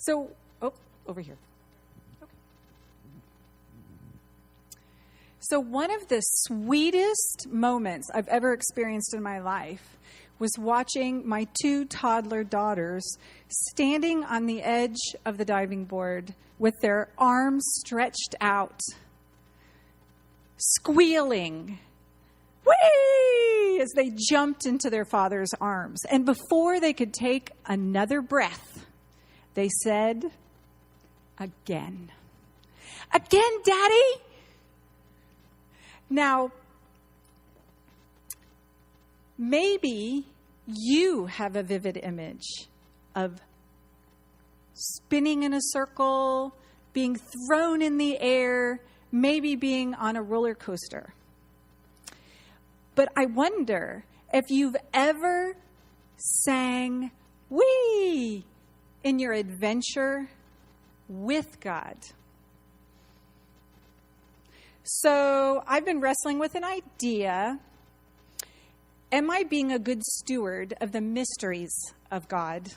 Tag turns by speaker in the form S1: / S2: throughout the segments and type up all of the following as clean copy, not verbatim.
S1: Over here. Okay. So one of the sweetest moments I've ever experienced in my life was watching my 2 toddler daughters standing on the edge of the diving board with their arms stretched out, squealing, whee, as they jumped into their father's arms. And before they could take another breath, they said, "Again. Again, Daddy." Now, maybe you have a vivid image of spinning in a circle, being thrown in the air, maybe being on a roller coaster. But I wonder if you've ever sang "wee" in your adventure with God. So I've been wrestling with an idea. Am I being a good steward of the mysteries of God?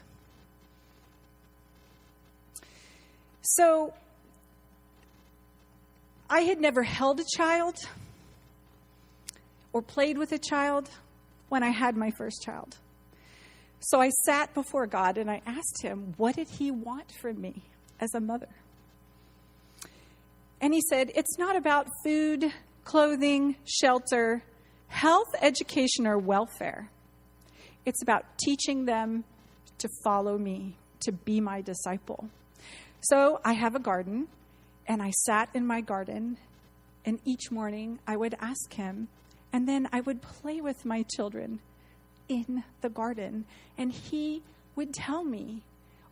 S1: So I had never held a child or played with a child when I had my first child. So I sat before God and I asked him, what did he want from me as a mother? And he said, it's not about food, clothing, shelter, health, education, or welfare. It's about teaching them to follow me, to be my disciple. So I have a garden, and I sat in my garden, and each morning I would ask him, and then I would play with my children in the garden, and he would tell me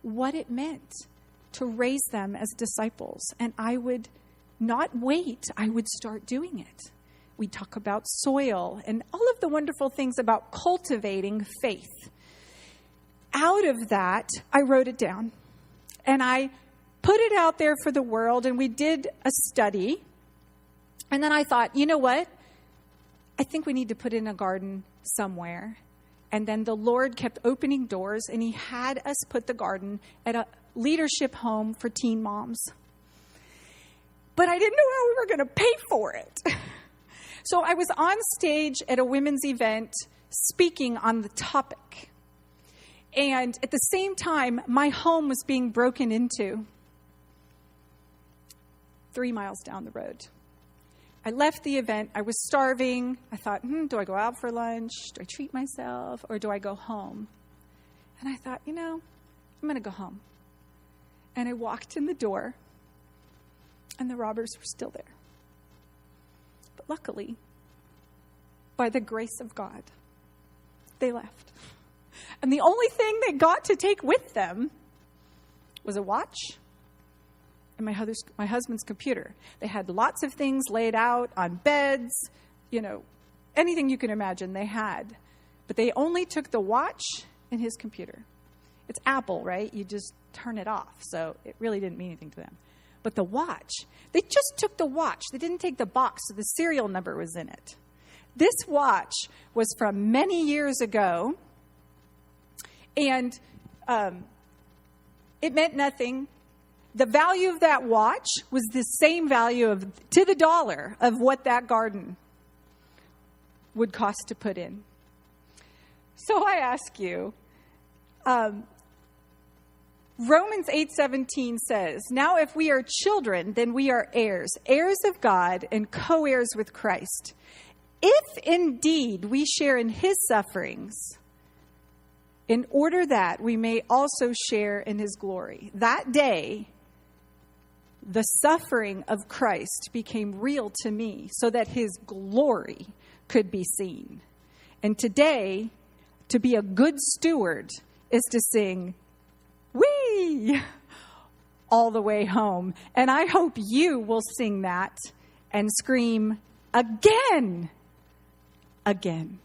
S1: what it meant to raise them as disciples, and I would not wait, I would start doing it. We talk about soil and all of the wonderful things about cultivating faith. Out of that, I wrote it down, and I put it out there for the world, and we did a study, and then I thought, you know what? I think we need to put in a garden somewhere. And then the Lord kept opening doors, and he had us put the garden at a leadership home for teen moms. But I didn't know how we were going to pay for it. So I was on stage at a women's event speaking on the topic. And at the same time, my home was being broken into 3 miles down the road. I left the event. I was starving. I thought, do I go out for lunch? Do I treat myself? Or do I go home? And I thought, I'm going to go home. And I walked in the door, and the robbers were still there. But luckily, by the grace of God, they left. And the only thing they got to take with them was a watch and my husband's computer. They had lots of things laid out on beds, anything you can imagine they had. But they only took the watch and his computer. It's Apple, right? You just turn it off. So it really didn't mean anything to them. But the watch, they just took the watch. They didn't take the box, so the serial number was in it. This watch was from many years ago, and it meant nothing. The value of that watch was the same value to the dollar of what that garden would cost to put in. So I ask you, Romans 8:17 says, now if we are children, then we are heirs, heirs of God and co-heirs with Christ. If indeed we share in his sufferings, in order that we may also share in his glory. That day, the suffering of Christ became real to me so that his glory could be seen. And today, to be a good steward is to sing, "Wee!" all the way home. And I hope you will sing that and scream, "Again! Again!"